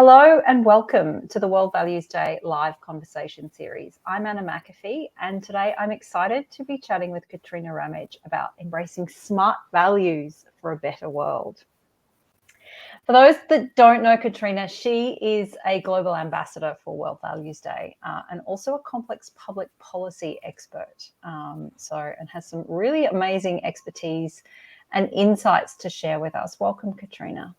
Hello and welcome to the World Values Day live conversation series. I'm Anna McAfee, and today I'm excited to be chatting with Katrina Ramage about embracing smart values for a better world. For those that don't know Katrina, she is a global ambassador for World Values Day and also a complex public policy expert. And has some really amazing expertise and insights to share with us. Welcome, Katrina.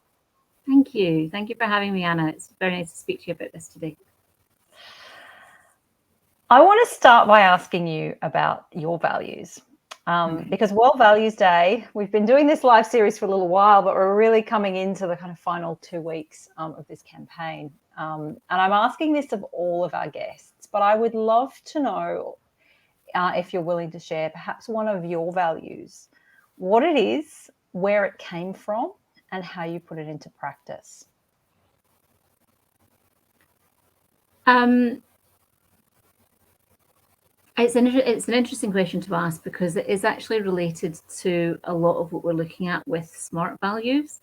Thank you. Thank you for having me, Anna. It's very nice to speak to you about this today. I want to start by asking you about your values. Because World Values Day, we've been doing this live series for a little while, but we're really coming into the kind of final 2 weeks of this campaign. And I'm asking this of all of our guests, but I would love to know if you're willing to share perhaps one of your values, what it is, where it came from, and how you put it into practice. It's an interesting question to ask because it is actually related to a lot of what we're looking at with SMART values.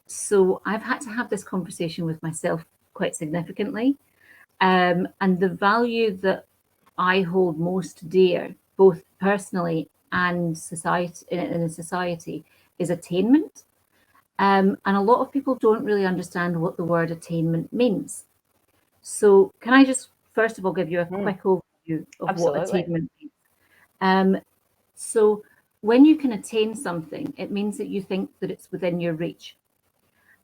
So I've had to have this conversation with myself quite significantly. And the value that I hold most dear, both personally and in a society, is attainment. And a lot of people don't really understand what the word attainment means. So can I just first of all give you a quick overview of Absolutely. what attainment means? So when you can attain something, it means that you think that it's within your reach.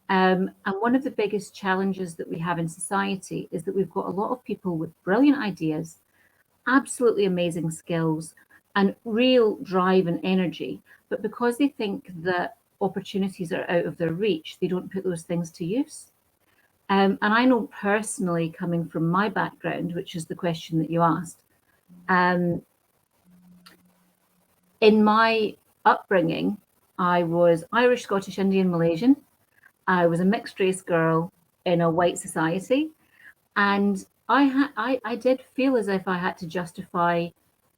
And one of the biggest challenges that we have in society is that we've got a lot of people with brilliant ideas, absolutely amazing skills, and real drive and energy. But because they think that opportunities are out of their reach, they don't put those things to use. And I know personally, coming from my background, which is the question that you asked, in my upbringing, I was Irish, Scottish, Indian, Malaysian. I was a mixed race girl in a white society. And I did feel as if I had to justify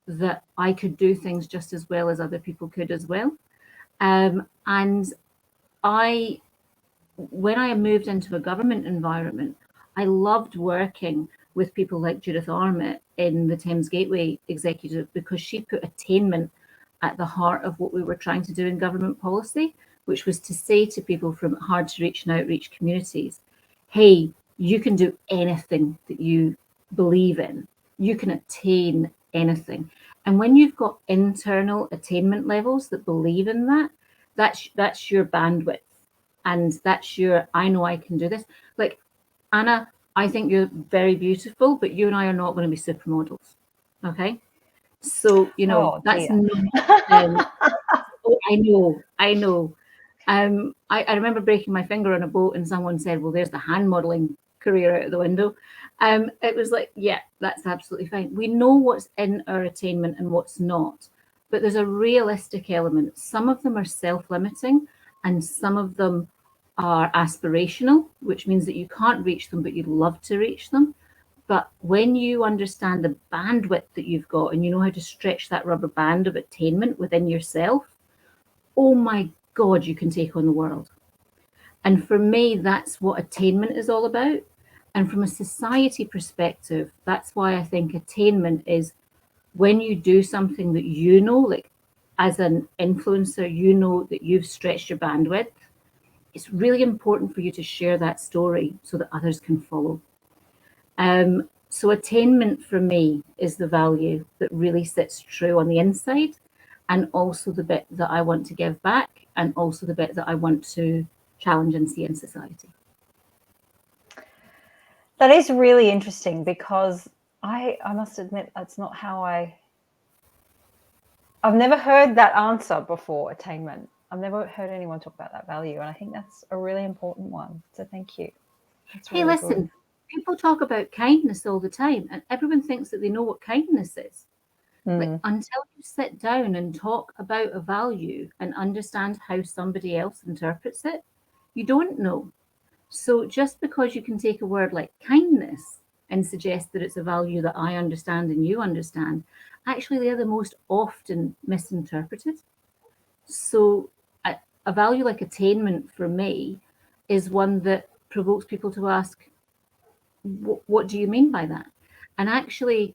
that I could do things just as well as other people could as well. And when I moved into a government environment, I loved working with people like Judith Armitt in the Thames Gateway Executive because she put attainment at the heart of what we were trying to do in government policy, which was to say to people from hard to reach and outreach communities, hey, you can do anything that you believe in. You can attain anything. And when you've got internal attainment levels that believe in that, that's your bandwidth. And that's your, I know I can do this. Like, Anna, I think you're very beautiful, but you and I are not going to be supermodels. Okay? So, that's not, I know. I remember breaking my finger on a boat and someone said, well, there's the hand modeling career out of the window. It was like, yeah, that's absolutely fine. We know what's in our attainment and what's not, but there's a realistic element. Some of them are self-limiting and some of them are aspirational, which means that you can't reach them, but you'd love to reach them. But when you understand the bandwidth that you've got and you know how to stretch that rubber band of attainment within yourself, oh my God, you can take on the world. And for me, that's what attainment is all about. And from a society perspective, that's why I think attainment is when you do something that you know, like as an influencer, you know that you've stretched your bandwidth. It's really important for you to share that story so that others can follow. So attainment for me is the value that really sits true on the inside, and also the bit that I want to give back, and also the bit that I want to challenge and see in society. That is really interesting because I must admit that's not how I've never heard that answer before, attainment. I've never heard anyone talk about that value, and I think that's a really important one. So thank you. Hey, listen, people talk about kindness all the time, and everyone thinks that they know what kindness is. Like, until you sit down and talk about a value and understand how somebody else interprets it, you don't know. So just because you can take a word like kindness and suggest that it's a value that I understand and you understand, actually they're the most often misinterpreted. So a value like attainment for me is one that provokes people to ask, what do you mean by that? And actually,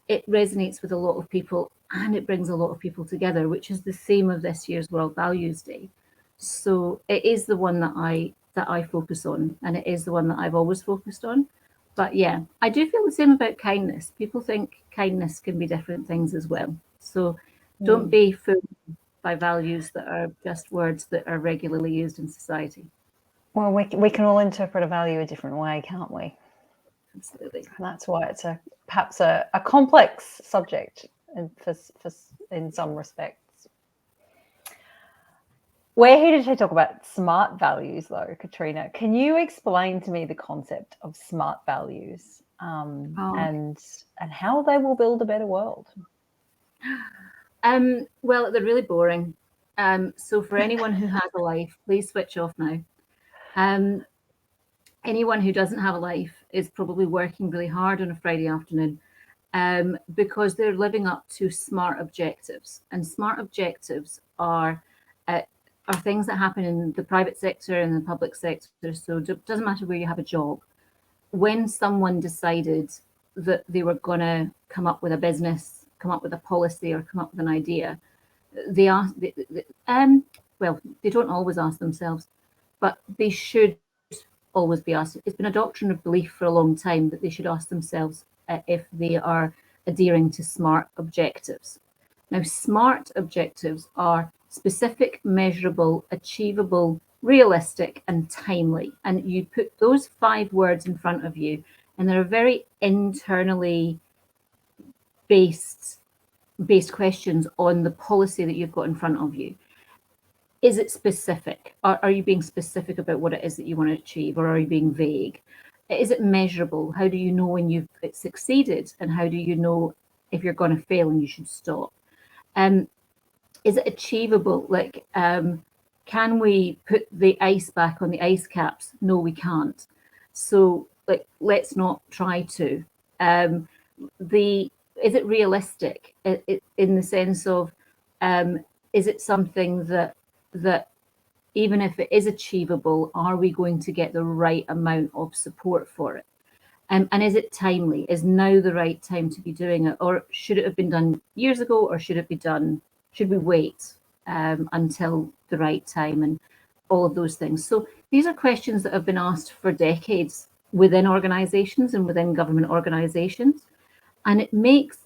it resonates with a lot of people, and it brings a lot of people together, which is the theme of this year's World Values Day. So it is the one that I focus on, and it is the one that I've always focused on. But yeah, I do feel the same about kindness. People think kindness can be different things as well. So don't be fooled by values that are just words that are regularly used in society. Well, we can all interpret a value a different way, can't we? Absolutely. And that's why it's perhaps a complex subject in some respects. We're here today to talk about SMART values, though, Katrina. Can you explain to me the concept of SMART values and how they will build a better world? Well, they're really boring. So for anyone who has a life, please switch off now. Anyone who doesn't have a life is probably working really hard on a Friday afternoon because they're living up to SMART objectives. And SMART objectives are things that happen in the private sector and the public sector. So it doesn't matter where you have a job. When someone decided that they were going to come up with a business, come up with a policy, or come up with an idea, they ask. Well, they don't always ask themselves, but they should always be asked. It's been a doctrine of belief for a long time that they should ask themselves if they are adhering to SMART objectives. Now, SMART objectives are specific, measurable, achievable, realistic, and timely. And you put those 5 words in front of you, and they're very internally based questions on the policy that you've got in front of you. Is it specific? Are you being specific about what it is that you want to achieve, or are you being vague? Is it measurable? How do you know when you've succeeded, and how do you know if you're going to fail and you should stop? Is it achievable? Like, can we put the ice back on the ice caps? No, we can't. So, like, let's not try to. Is it realistic in the sense of, is it something that even if it is achievable, are we going to get the right amount of support for it? And is it timely? Is now the right time to be doing it? Or should it have been done years ago? Or should we wait until the right time, and all of those things? So these are questions that have been asked for decades within organizations and within government organizations. And it makes,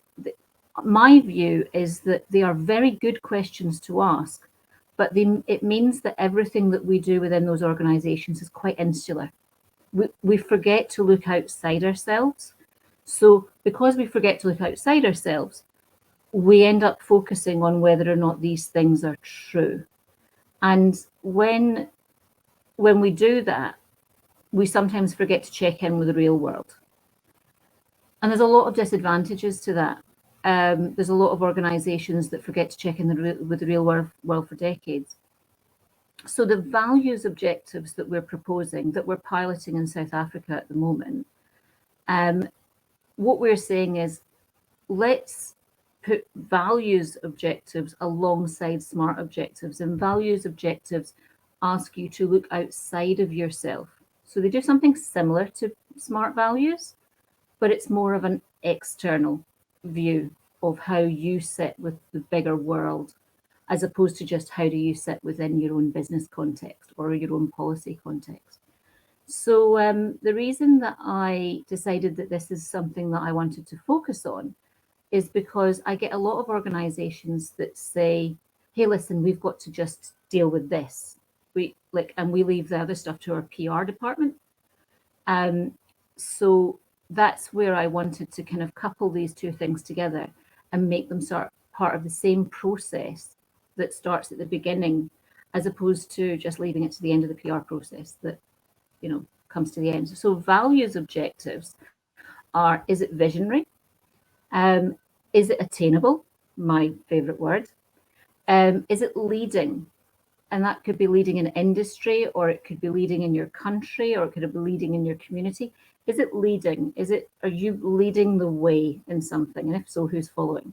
my view is that they are very good questions to ask, but it means that everything that we do within those organizations is quite insular. We forget to look outside ourselves. So because we forget to look outside ourselves, we end up focusing on whether or not these things are true. And when we do that, we sometimes forget to check in with the real world. And there's a lot of disadvantages to that. There's a lot of organizations that forget to check in with the real world for decades. So the values objectives that we're proposing, that we're piloting in South Africa at the moment, what we're saying is, let's put values objectives alongside SMART objectives. And values objectives ask you to look outside of yourself. So they do something similar to SMART values, but it's more of an external view of how you sit with the bigger world, as opposed to just how do you sit within your own business context or your own policy context. So the reason that I decided that this is something that I wanted to focus on is because I get a lot of organizations that say, hey, listen, we've got to just deal with this. And we leave the other stuff to our PR department. So that's where I wanted to kind of couple these two things together and make them sort of part of the same process that starts at the beginning, as opposed to just leaving it to the end of the PR process that, comes to the end. So values objectives are, is it visionary? Is it attainable? My favorite word. Is it leading? And that could be leading in industry, or it could be leading in your country, or it could be leading in your community. Is it leading? Are you leading the way in something? And if so, who's following?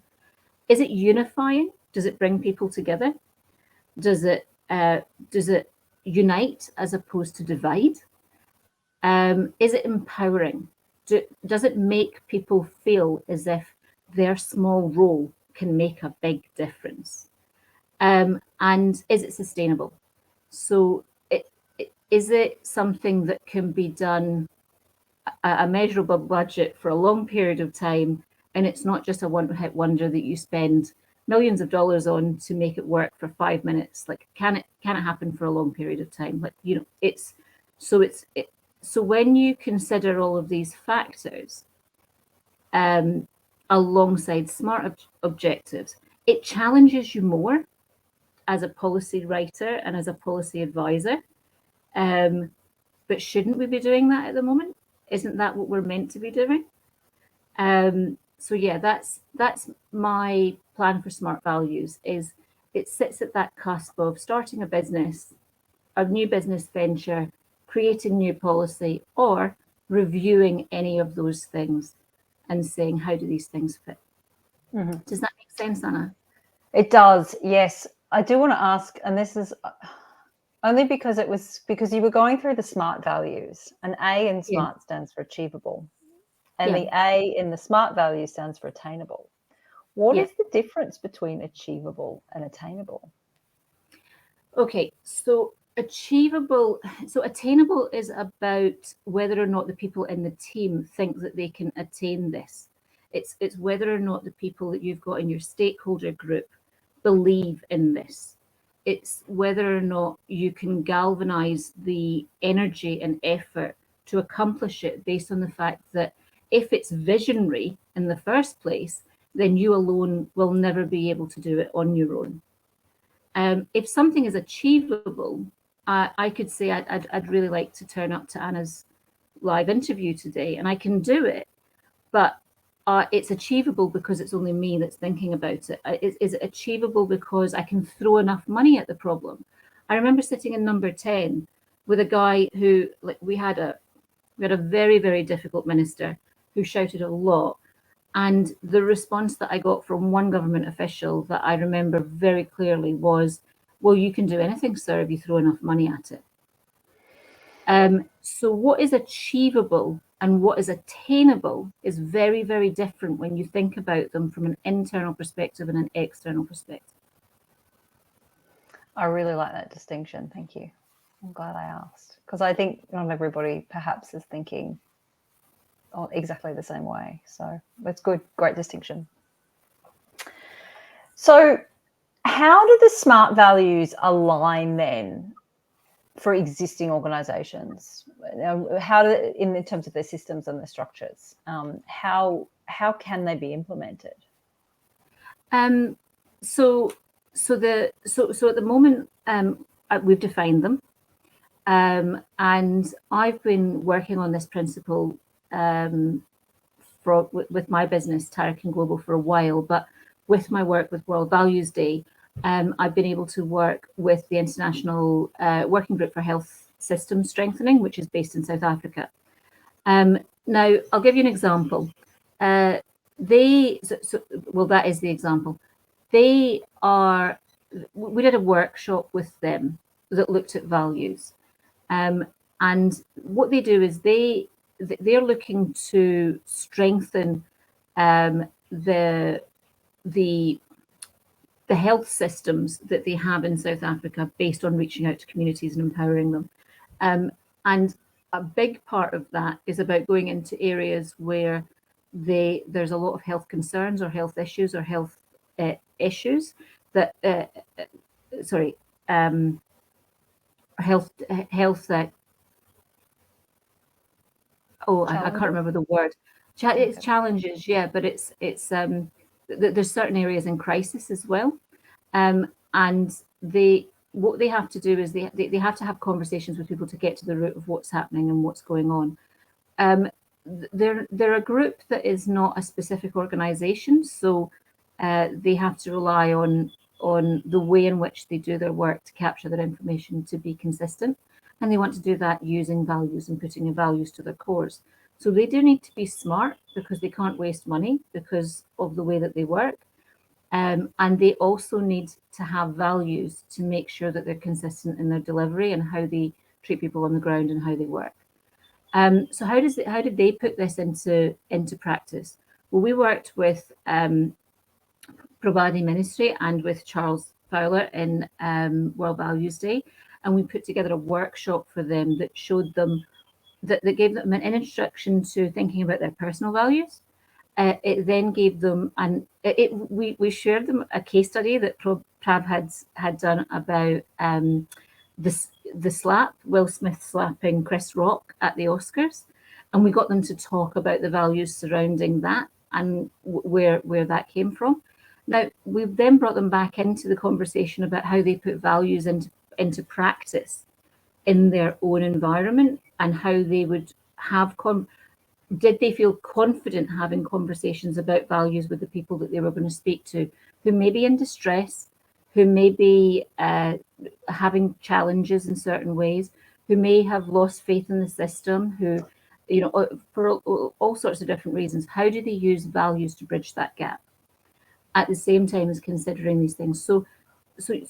Is it unifying? Does it bring people together? Does it unite as opposed to divide? Is it empowering? Does it make people feel as if their small role can make a big difference? And is it sustainable? So is it something that can be done a measurable budget for a long period of time, and it's not just a one-hit wonder that you spend millions of dollars on to make it work for 5 minutes? Like, can it happen for a long period of time? Like, you know, so when you consider all of these factors alongside SMART objectives, it challenges you more as a policy writer and as a policy advisor. But shouldn't we be doing that at the moment? Isn't that what we're meant to be doing? So yeah, that's my plan for SMART values. Is it sits at that cusp of starting a business, a new business venture, creating new policy, or reviewing any of those things and saying, how do these things fit? Mm-hmm. Does that make sense, Anna? It does, yes. I do want to ask, and this is only because you were going through the SMART values, and A in SMART stands for achievable, and the A in the SMART value stands for attainable. What is the difference between achievable and attainable? Okay, so attainable is about whether or not the people in the team think that they can attain this. It's whether or not the people that you've got in your stakeholder group believe in this. It's whether or not you can galvanize the energy and effort to accomplish it based on the fact that if it's visionary in the first place, then you alone will never be able to do it on your own. If something is achievable, I could say I'd really like to turn up to Anna's live interview today, and I can do it, but it's achievable because it's only me that's thinking about it. Is it achievable because I can throw enough money at the problem? I remember sitting in number 10 with a guy who, like, we had a very, very difficult minister who shouted a lot. And the response that I got from one government official that I remember very clearly was, well, you can do anything, sir, if you throw enough money at it. So what is achievable and what is attainable is very, very different when you think about them from an internal perspective and an external perspective. I really like that distinction. Thank you. I'm glad I asked, because I think not everybody perhaps is thinking exactly the same way. So that's good. Great distinction. So how do the SMART values align then for existing organisations? How do, in terms of their systems and their structures, how can they be implemented? So at the moment, we've defined them, and I've been working on this principle with my business, Tarakin Global, for a while. But with my work with World Values Day, I've been able to work with the International Working Group for Health System Strengthening, which is based in South Africa. Now, I'll give you an example. That is the example. We did a workshop with them that looked at values. And what they do is they're looking to strengthen the health systems that they have in South Africa based on reaching out to communities and empowering them. And a big part of that is about going into areas where there's a lot of health concerns or health issues or health issues that I can't remember the word. It's challenges, yeah, but it's there's certain areas in crisis as well, and what they have to do is they have to have conversations with people to get to the root of what's happening and what's going on. They're a group that is not a specific organisation, so they have to rely on the way in which they do their work to capture their information to be consistent, and they want to do that using values and putting in values to their cores. So they do need to be smart because they can't waste money because of the way that they work. And they also need to have values to make sure that they're consistent in their delivery and how they treat people on the ground and how they work. So how did they put this into practice? Well, we worked with Probadi Ministry and with Charles Fowler in World Values Day, and we put together a workshop for them that showed them that gave them an introduction to thinking about their personal values. It then gave them we shared them a case study that Prav had done about the slap, Will Smith slapping Chris Rock at the Oscars, and we got them to talk about the values surrounding that and where that came from. Now, we've then brought them back into the conversation about how they put values into practice in their own environment and how they would have did they feel confident having conversations about values with the people that they were going to speak to, who may be in distress, who may be having challenges in certain ways, who may have lost faith in the system, who, for all sorts of different reasons. How do they use values to bridge that gap at the same time as considering these things? So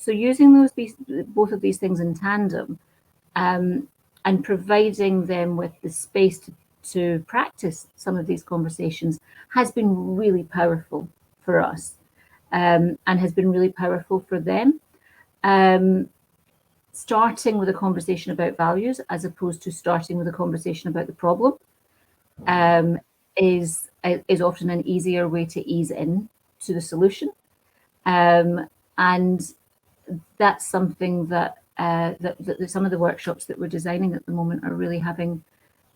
using both of these things in tandem, and providing them with the space to practice some of these conversations has been really powerful for us, and has been really powerful for them. Starting with a conversation about values as opposed to starting with a conversation about the problem is often an easier way to ease in to the solution, and that's something that some of the workshops that we're designing at the moment are really having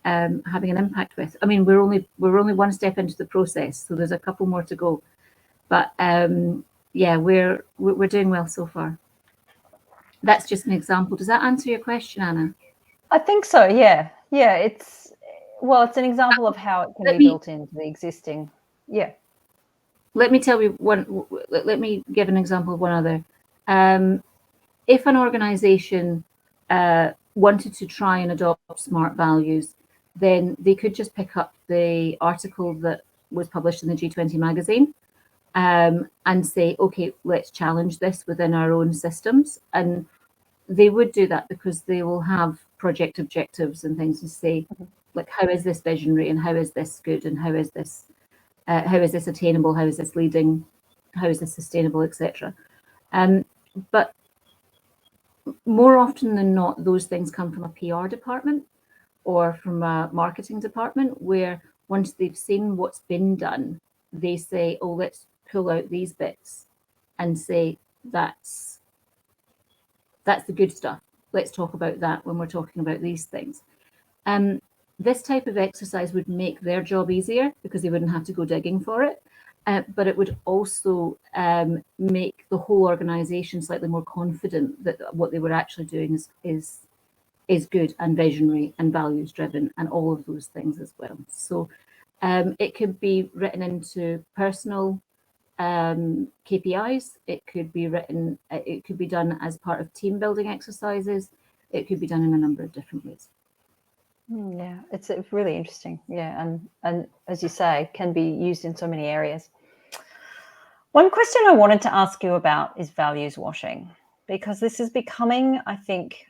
an impact with. I mean, we're only one step into the process, so there's a couple more to go, but yeah, we're doing well so far. That's just an example. Does that answer your question, Anna? I think so. Yeah. It's an example of how it can be built into the existing. Yeah. Let me tell you one. Let me give an example of one other. If an organisation wanted to try and adopt SMART values, then they could just pick up the article that was published in the G20 magazine and say, okay, let's challenge this within our own systems. And they would do that because they will have project objectives and things to say, like, how is this visionary and how is this good and how is this attainable, how is this leading, how is this sustainable, etc. But more often than not, those things come from a PR department or from a marketing department, where once they've seen what's been done, they say, oh, let's pull out these bits and say, that's the good stuff. Let's talk about that when we're talking about these things. This type of exercise would make their job easier because they wouldn't have to go digging for it. But it would also make the whole organisation slightly more confident that what they were actually doing is good and visionary and values driven and all of those things as well. So it could be written into personal KPIs. It could be written. It could be done as part of team building exercises. It could be done in a number of different ways. Yeah, it's really interesting. Yeah, and as you say, can be used in so many areas. One question I wanted to ask you about is values washing, because this is becoming, I think,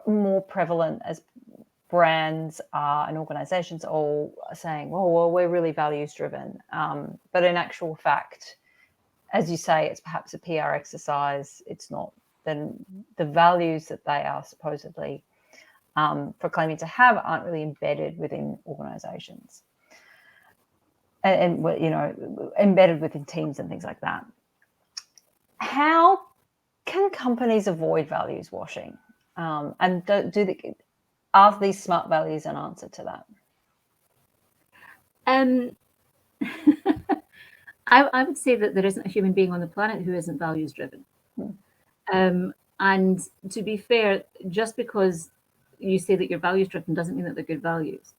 more prevalent as brands and organizations all are saying, well, we're really values driven. But in actual fact, as you say, it's perhaps a PR exercise. It's not. Then the values that they are supposedly proclaiming to have aren't really embedded within organizations. And embedded within teams and things like that. How can companies avoid values washing? And are these SMART values an answer to that? I would say that there isn't a human being on the planet who isn't values driven. And to be fair, just because you say that you're values driven doesn't mean that they're good values.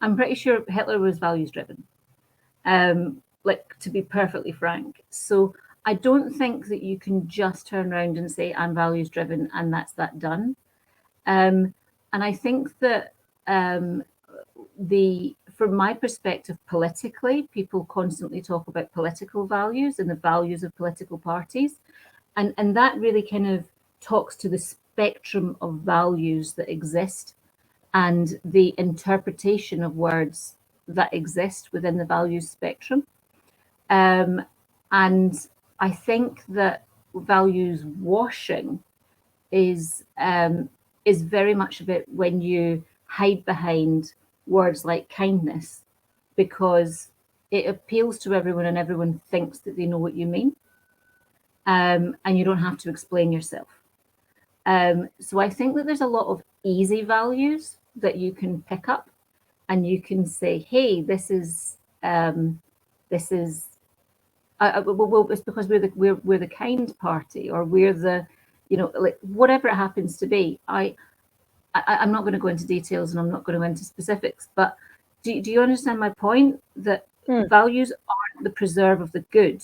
I'm pretty sure Hitler was values driven. To be perfectly frank. So I don't think that you can just turn around and say I'm values driven and that's that done. And I think that from my perspective, politically, people constantly talk about political values and the values of political parties. And that really kind of talks to the spectrum of values that exist and the interpretation of words that exist within the values spectrum. And I think that values washing is very much about when you hide behind words like kindness, because it appeals to everyone and everyone thinks that they know what you mean, and you don't have to explain yourself. So I think that there's a lot of easy values that you can pick up, and you can say, "Hey, this is well, it's because we're the kind party, or we're the, like whatever it happens to be." I'm not going to go into details, and I'm not going to go into specifics, but do you understand my point? That values aren't the preserve of the good.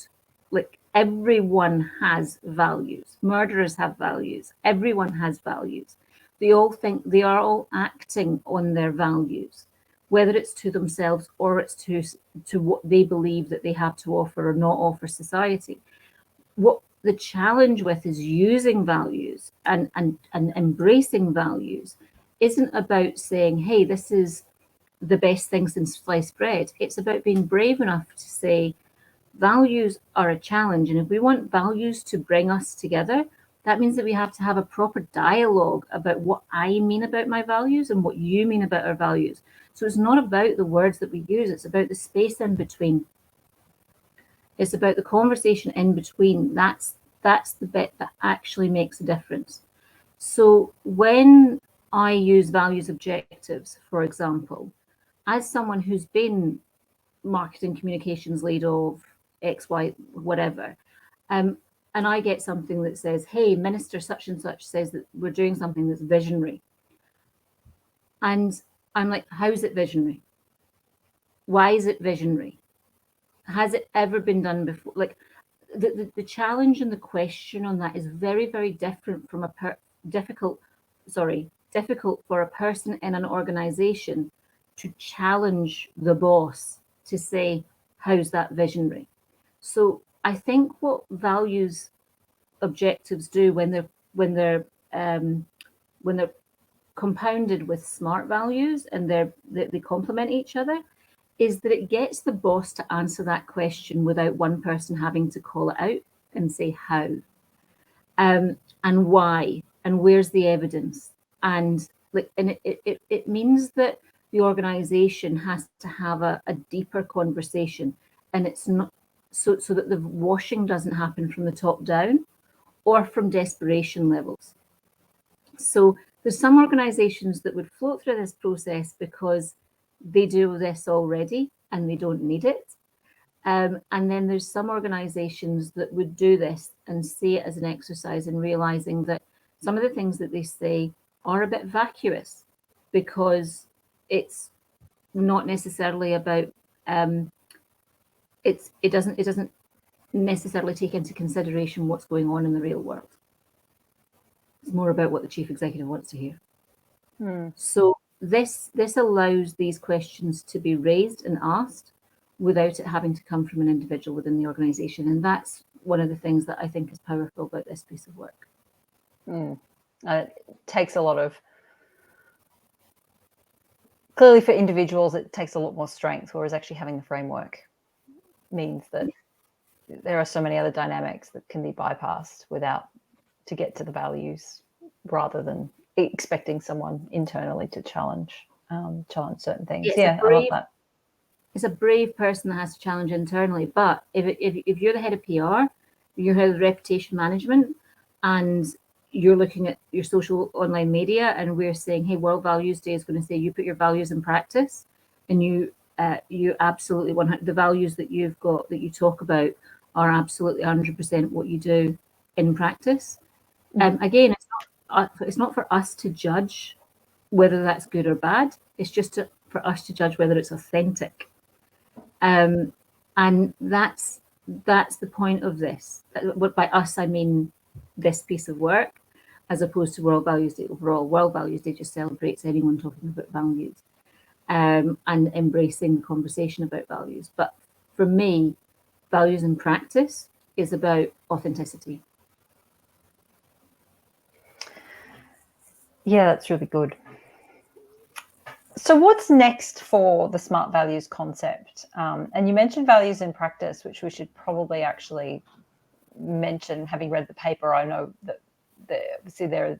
Like, everyone has values. Murderers have values. Everyone has values. They all think they are all acting on their values, whether it's to themselves or it's to what they believe that they have to offer or not offer society. What the challenge with is using values and embracing values isn't about saying, hey, this is the best thing since sliced bread. It's about being brave enough to say values are a challenge. And if we want values to bring us together, that means that we have to have a proper dialogue about what I mean about my values and what you mean about our values. So it's not about the words that we use, it's about the space in between. It's about the conversation in between. That's the bit that actually makes a difference. So when I use values objectives, for example, as someone who's been marketing communications lead of X, Y, whatever, and I get something that says, hey, Minister such and such says that we're doing something that's visionary. And I'm like, how is it visionary? Why is it visionary? Has it ever been done before? Like, the challenge and the question on that is very, very different from difficult for a person in an organization to challenge the boss to say, how's that visionary? So I think what values objectives do when they're compounded with SMART values and they complement each other, is that it gets the boss to answer that question without one person having to call it out and say how, and why, and where's the evidence. And it means that the organization has to have a deeper conversation, and it's not so that the washing doesn't happen from the top down or from desperation levels. So there's some organizations that would float through this process because they do this already and they don't need it. And then there's some organizations that would do this and see it as an exercise in realizing that some of the things that they say are a bit vacuous because it's not necessarily about it doesn't necessarily take into consideration what's going on in the real world. It's more about what the chief executive wants to hear. So this allows these questions to be raised and asked without it having to come from an individual within the organization. And that's one of the things that I think is powerful about this piece of work. It takes a lot of, clearly for individuals, it takes a lot more strength, whereas actually having the framework means that there are so many other dynamics that can be bypassed to get to the values, rather than expecting someone internally to challenge certain things. I love that. It's a brave person that has to challenge internally. But if you're the head of PR, you're head of reputation management, and you're looking at your social online media, and we're saying, hey, World Values Day is going to say you put your values in practice, and you absolutely the values that you've got that you talk about are absolutely 100% what you do in practice. Again, it's not for us to judge whether that's good or bad. It's just for us to judge whether it's authentic. And that's the point of this. By us, I mean this piece of work, as opposed to World Values Day overall. World Values Day just celebrates anyone talking about values and embracing the conversation about values. But for me, values in practice is about authenticity. Yeah, that's really good. So what's next for the SMART values concept? And you mentioned values in practice, which we should probably actually mention. Having read the paper, I know that obviously there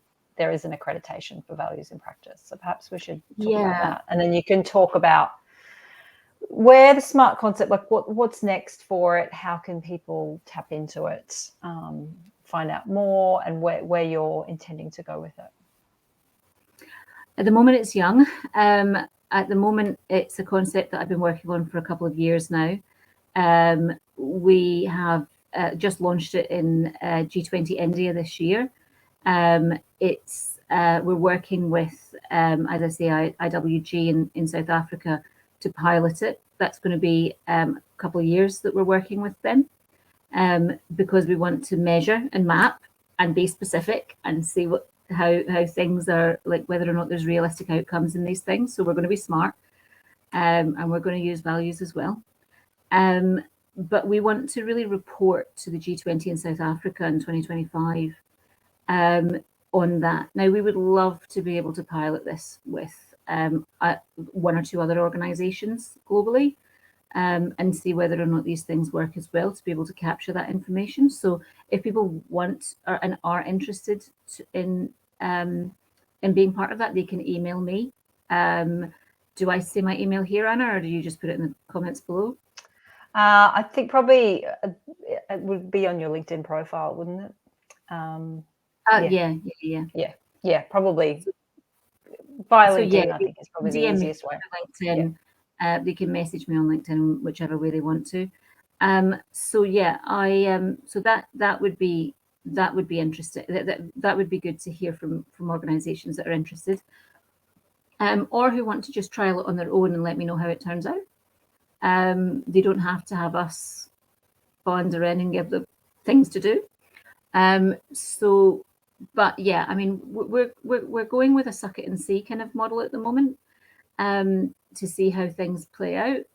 is an accreditation for values in practice. So perhaps we should talk about that. And then you can talk about where the SMART concept, like what's next for it, how can people tap into it, find out more, and where you're intending to go with it. At the moment, it's young. At the moment, it's a concept that I've been working on for a couple of years now. We have just launched it in G20 India this year. We're working with, as I say, IWG in South Africa to pilot it. That's going to be a couple of years that we're working with them, because we want to measure and map and be specific and see how things are, like whether or not there's realistic outcomes in these things. So we're going to be smart, and we're going to use values as well. But we want to really report to the G20 in South Africa in 2025 on that. Now, we would love to be able to pilot this with one or two other organisations globally, and see whether or not these things work as well, to be able to capture that information. So if people want and are interested in being part of that, they can email me. Do I say my email here, Anna, or do you just put it in the comments below? I think probably it would be on your LinkedIn profile, wouldn't it? Yeah, probably via LinkedIn. I think is probably the easiest way. LinkedIn. They can message me on LinkedIn, whichever way they want to. So that would be interesting. That would be good to hear from organisations that are interested, or who want to just trial it on their own and let me know how it turns out. They don't have to have us wander in and give them things to do. But yeah, I mean, we're going with a suck it and see kind of model at the moment, to see how things play out.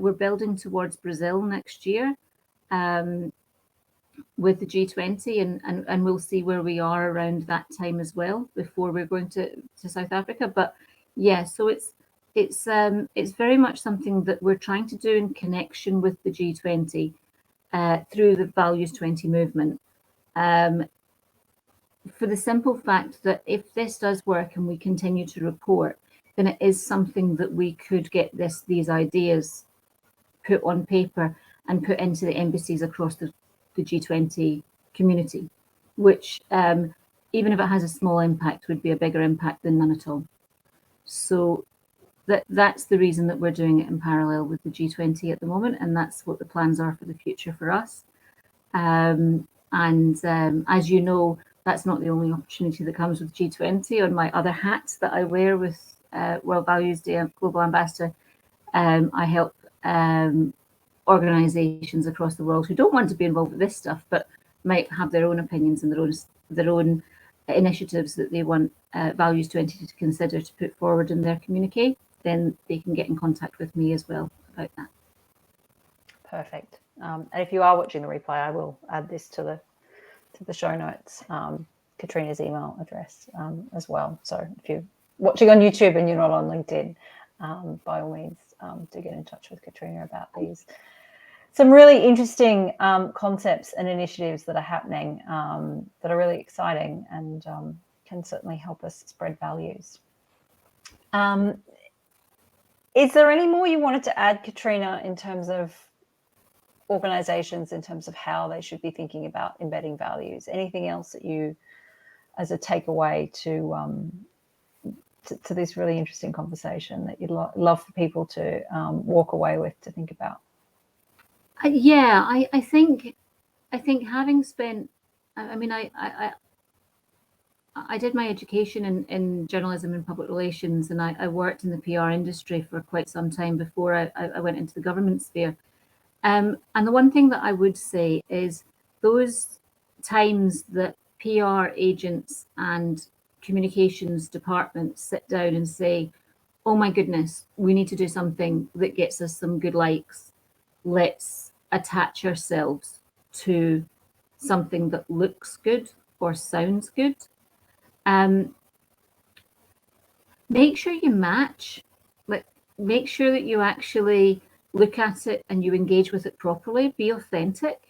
We're building towards Brazil next year, with the G20, and we'll see where we are around that time as well before we're going to South Africa. But yeah, so it's very much something that we're trying to do in connection with the G20, through the Values 20 movement, for the simple fact that if this does work and we continue to report, then it is something that we could get these ideas put on paper and put into the embassies across the G20 community, which, even if it has a small impact, would be a bigger impact than none at all. So that's the reason that we're doing it in parallel with the G20 at the moment, and that's what the plans are for the future for us. As you know, that's not the only opportunity that comes with G20. On my other hat that I wear with World Values Day Global Ambassador, I help organisations across the world who don't want to be involved with this stuff, but might have their own opinions and their own initiatives that they want Values 20 to consider to put forward in their communique. Then they can get in contact with me as well about that. Perfect. And if you are watching the replay, I will add this to the show notes, Katrina's email address as well. So if you're watching on YouTube and you're not on LinkedIn, by all means, do get in touch with Katrina about these. Some really interesting concepts and initiatives that are happening, that are really exciting and can certainly help us spread values. Is there any more you wanted to add, Katrina, in terms of organisations, in terms of how they should be thinking about embedding values? Anything else that you, as a takeaway to this really interesting conversation, that you'd love for people to walk away with, to think about? Yeah, I think having spent, I mean, I did my education in journalism and public relations, and I worked in the PR industry for quite some time before I went into the government sphere. And the one thing that I would say is those times that PR agents and communications departments sit down and say, oh my goodness, we need to do something that gets us some good likes. Let's attach ourselves to something that looks good or sounds good. make sure you match. Like, make sure that you actually look at it and you engage with it properly. Be authentic.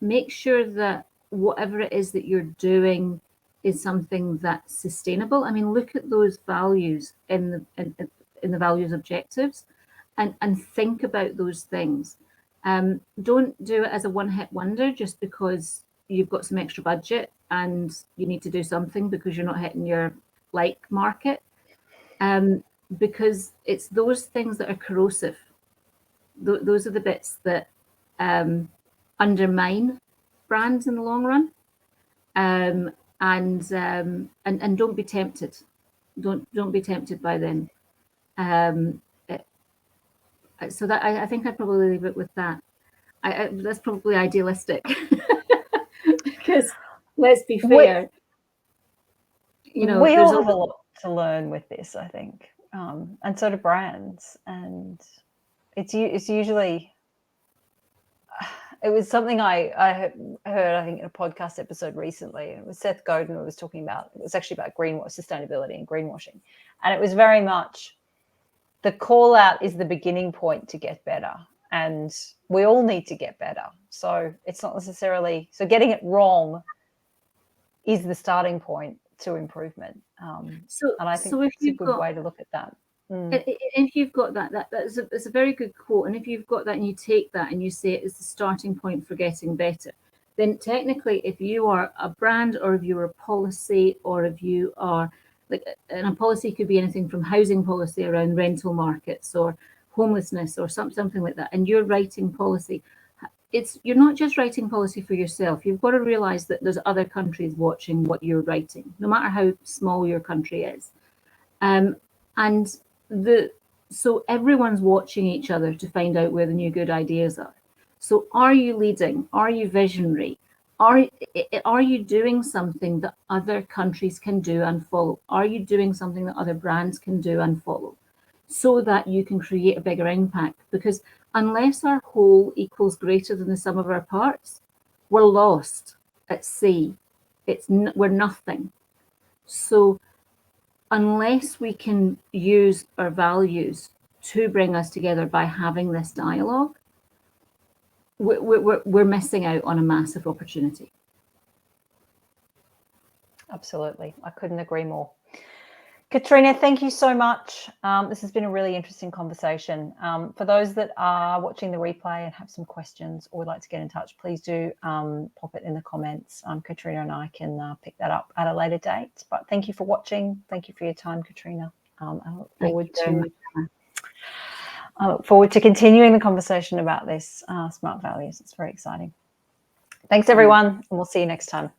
Make sure that whatever it is that you're doing is something that's sustainable. I mean, look at those values in the values objectives, and think about those things. Don't do it as a one-hit wonder just because you've got some extra budget and you need to do something because you're not hitting your like market. Because it's those things that are corrosive. Those are the bits that undermine brands in the long run. And don't be tempted. Don't be tempted by them. So that I think I'd probably leave it with that. That's probably idealistic because let's be fair. We all have a lot to learn with this, I think, and so do brands. And it's usually, it was something I heard, I think, in a podcast episode recently. And it was Seth Godin who was talking about, it was actually about sustainability and greenwashing. And it was very much, the call out is the beginning point to get better. And we all need to get better. So it's not necessarily, so getting it wrong is the starting point to improvement. And I think it's a good way to look at that. If you've got that's a very good quote. And if you've got that and you take that and you say it is the starting point for getting better, then technically, if you are a brand or if you're a policy or if you are and a policy could be anything from housing policy around rental markets or homelessness or something like that, and you're writing policy, you're not just writing policy for yourself. You've got to realize that there's other countries watching what you're writing, no matter how small your country is. So everyone's watching each other to find out where the new good ideas are. So are you leading? Are you visionary? Are you doing something that other countries can do and follow? Are you doing something that other brands can do and follow, so that you can create a bigger impact? Because unless our whole equals greater than the sum of our parts, we're lost at sea. We're nothing. So unless we can use our values to bring us together by having this dialogue, we're missing out on a massive opportunity. Absolutely. I couldn't agree more. Katrina, thank you so much. This has been a really interesting conversation. For those that are watching the replay and have some questions or would like to get in touch, please do pop it in the comments. Katrina and I can pick that up at a later date. But thank you for watching. Thank you for your time, Katrina. I look forward to continuing the conversation about this smart values. It's very exciting. Thanks, everyone, and we'll see you next time.